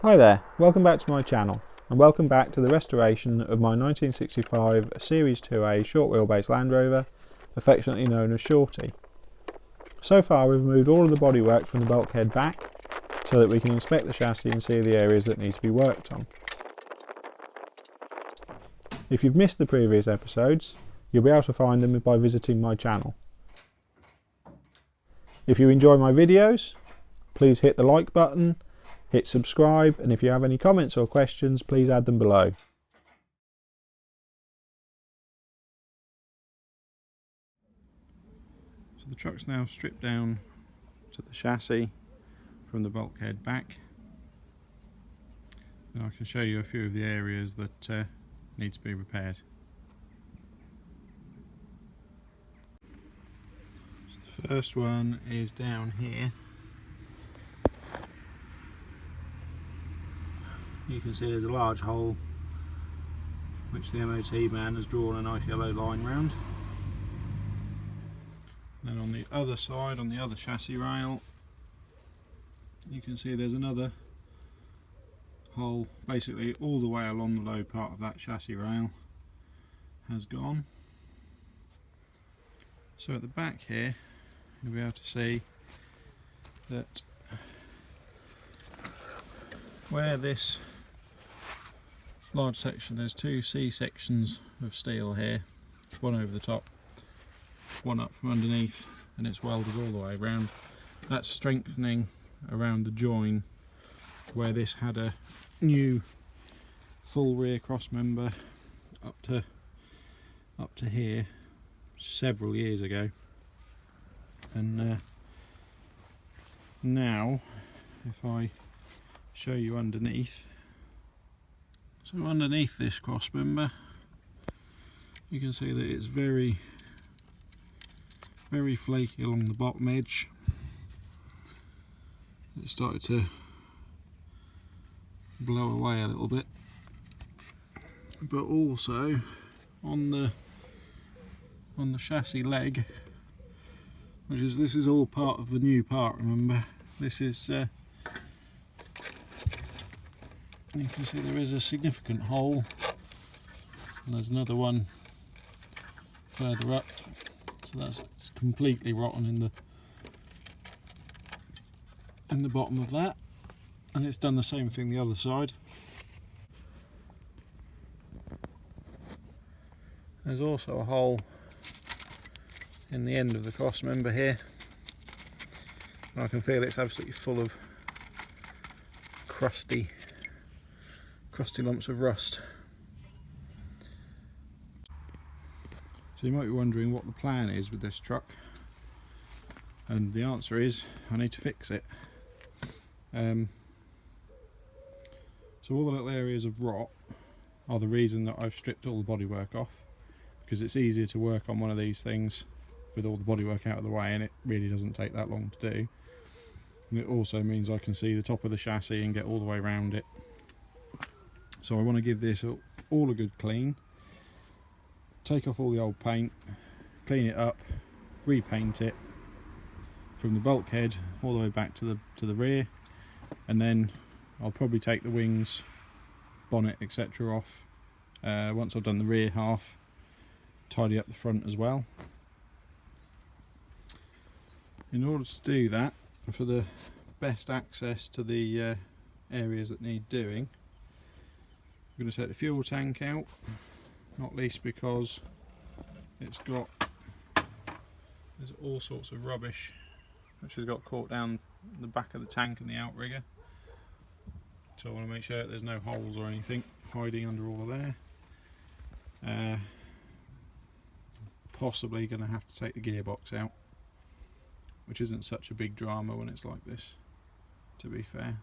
Hi there, welcome back to my channel and welcome back to the restoration of my 1965 Series 2A short wheelbase Land Rover, affectionately known as Shorty. So far we've removed all of the bodywork from the bulkhead back so that we can inspect the chassis and see the areas that need to be worked on. If you've missed the previous episodes, you'll be able to find them by visiting my channel. If you enjoy my videos, please hit the like button, hit subscribe, and if you have any comments or questions, please add them below. So the truck's now stripped down to the chassis from the bulkhead back. Now I can show you a few of the areas that need to be repaired. So the first one is down here. You can see there's a large hole which the MOT man has drawn a nice yellow line round. Then on the other side, on the other chassis rail, you can see there's another hole, basically all the way along the low part of that chassis rail has gone. So at the back here you'll be able to see that where this large section, there's two C sections of steel here, one over the top, one up from underneath, and it's welded all the way around. That's strengthening around the join where this had a new full rear cross member up to here several years ago, and now if I show you underneath, so underneath this cross member you can see that it's very flaky along the bottom edge. It started to blow away a little bit, but also on the chassis leg, this is all part of the new part, remember, this is you can see there is a significant hole, and there's another one further up, so that's completely rotten in the bottom of that, and it's done the same thing the other side. There's also a hole in the end of the cross member here, and I can feel it's absolutely full of crusty lumps of rust. So you might be wondering what the plan is with this truck, and the answer is I need to fix it. So all the little areas of rot are the reason that I've stripped all the bodywork off, because it's easier to work on one of these things with all the bodywork out of the way, and it really doesn't take that long to do. And it also means I can see the top of the chassis and get all the way around it. So I want to give this all a good clean, take off all the old paint, clean it up, repaint it from the bulkhead all the way back to the rear, and then I'll probably take the wings, bonnet, etc. off once I've done the rear half, tidy up the front as well. In order to do that, for the best access to the areas that need doing, I'm going to take the fuel tank out, not least because there's all sorts of rubbish which has got caught down the back of the tank and the outrigger, so I want to make sure that there's no holes or anything hiding under all of there. Possibly going to have to take the gearbox out, which isn't such a big drama when it's like this, to be fair.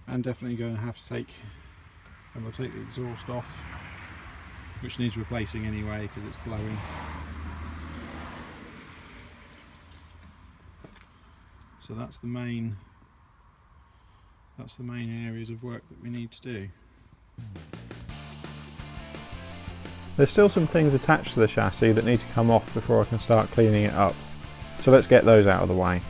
And definitely going to have to take the exhaust off, which needs replacing anyway because it's blowing. So that's the main areas of work that we need to do. There's still some things attached to the chassis that need to come off before I can start cleaning it up, so let's get those out of the way.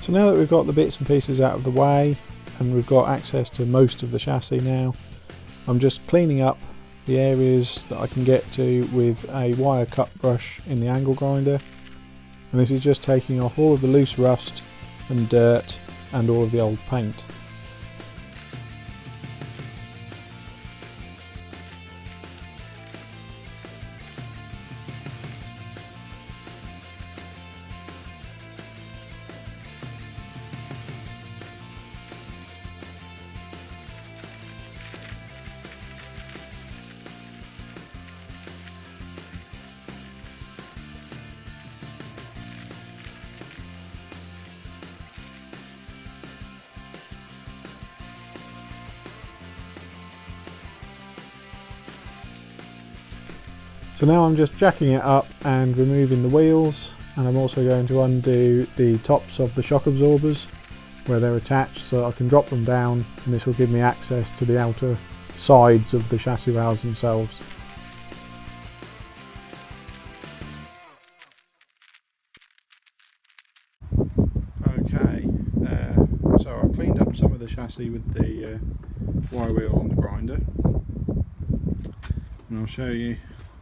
So now that we've got the bits and pieces out of the way and we've got access to most of the chassis now, I'm just cleaning up the areas that I can get to with a wire cut brush in the angle grinder, and this is just taking off all of the loose rust and dirt and all of the old paint. So now I'm just jacking it up and removing the wheels, and I'm also going to undo the tops of the shock absorbers where they're attached so I can drop them down, and this will give me access to the outer sides of the chassis rails themselves. Okay, so I've cleaned up some of the chassis with the wire wheel on the grinder, and I'll show you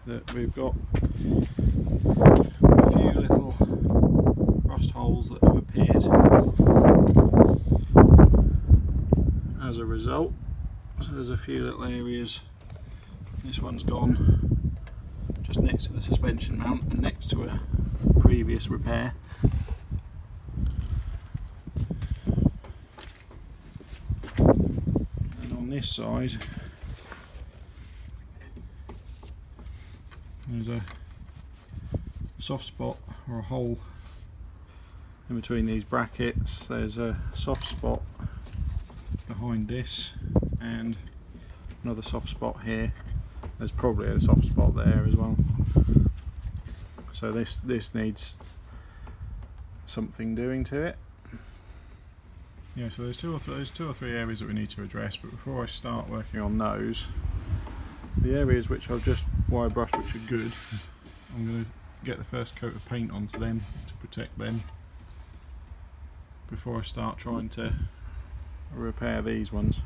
that we've got a few little rust holes that have appeared as a result. So there's a few little areas. This one's gone just next to the suspension mount and next to a previous repair. And on this side there's a soft spot or a hole in between these brackets. There's a soft spot behind this and another soft spot here. There's probably a soft spot there as well. So this needs something doing to it. Yeah, so there's two or three areas that we need to address, but before I start working on those, the areas which I've just wire brushed which are good, I'm going to get the first coat of paint onto them to protect them before I start trying to repair these ones.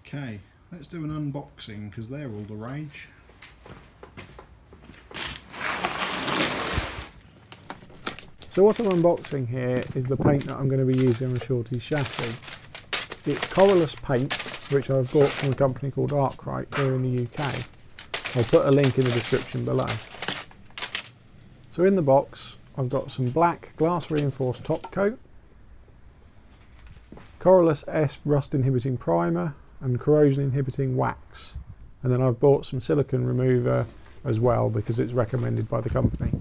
Okay, let's do an unboxing because they're all the rage. So what I'm unboxing here is the paint that I'm going to be using on Shorty's chassis. It's colourless paint, which I've bought from a company called Arkwright here in the UK. I'll put a link in the description below. So in the box I've got some black glass reinforced top coat, Corrolus S rust inhibiting primer and corrosion inhibiting wax, and then I've bought some silicone remover as well because it's recommended by the company.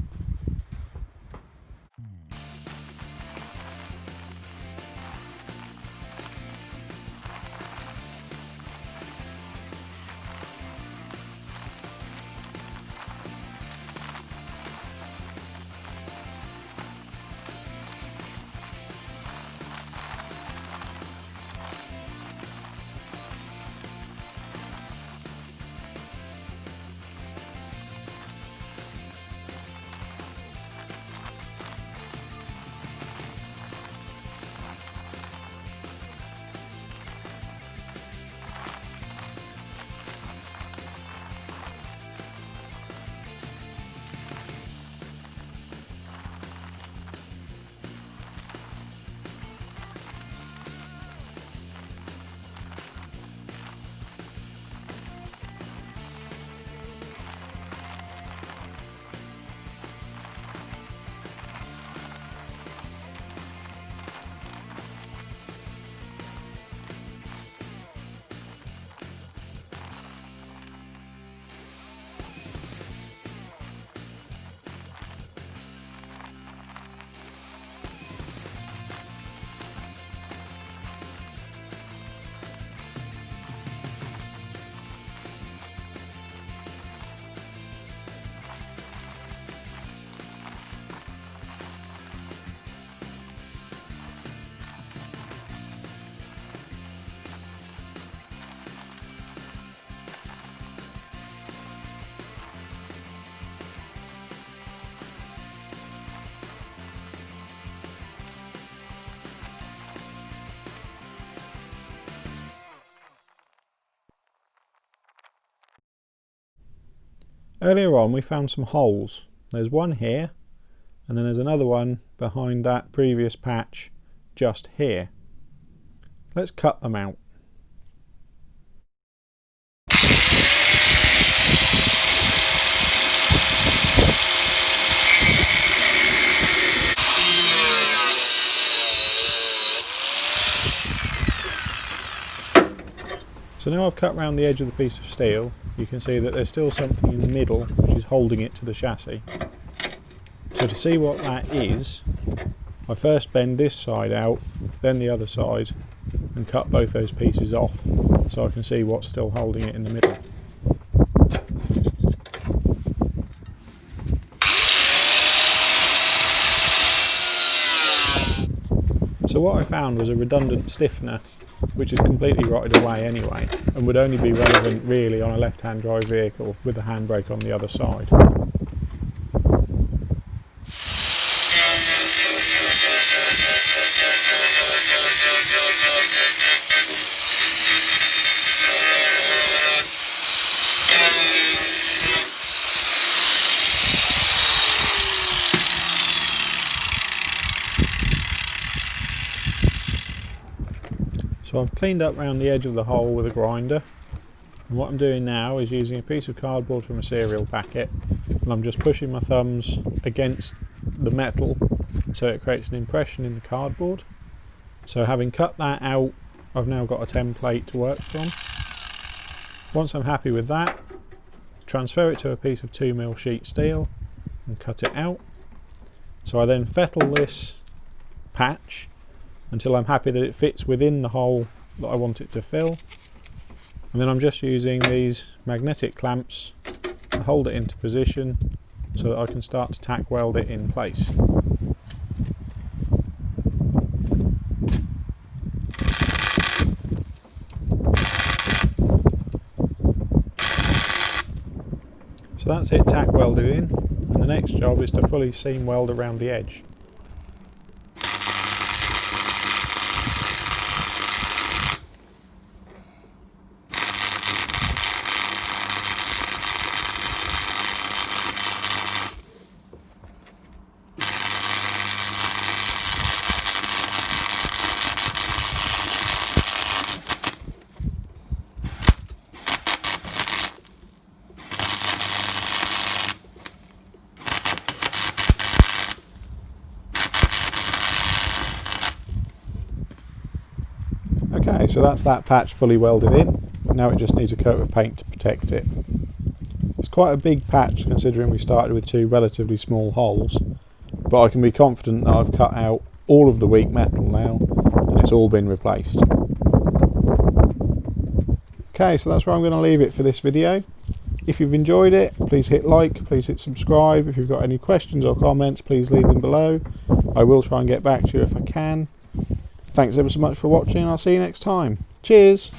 Earlier on we found some holes. There's one here, and then there's another one behind that previous patch just here. Let's cut them out. So now I've cut round the edge of the piece of steel. You can see that there's still something in the middle which is holding it to the chassis. So to see what that is, I first bend this side out, then the other side, and cut both those pieces off so I can see what's still holding it in the middle. So what I found was a redundant stiffener which is completely rotted away anyway and would only be relevant really on a left-hand drive vehicle with the handbrake on the other side. So I've cleaned up around the edge of the hole with a grinder, and what I'm doing now is using a piece of cardboard from a cereal packet, and I'm just pushing my thumbs against the metal so it creates an impression in the cardboard. So having cut that out, I've now got a template to work from. Once I'm happy with that, transfer it to a piece of 2mm sheet steel and cut it out. So I then fettle this patch until I'm happy that it fits within the hole that I want it to fill, and then I'm just using these magnetic clamps to hold it into position so that I can start to tack weld it in place. So that's it tack welded in, and the next job is to fully seam weld around the edge. Okay, so that's that patch fully welded in. Now it just needs a coat of paint to protect it. It's quite a big patch considering we started with two relatively small holes, but I can be confident that I've cut out all of the weak metal now and it's all been replaced. Okay, so that's where I'm going to leave it for this video. If you've enjoyed it, please hit like, please hit subscribe. If you've got any questions or comments, please leave them below. I will try and get back to you if I can. Thanks ever so much for watching, and I'll see you next time. Cheers!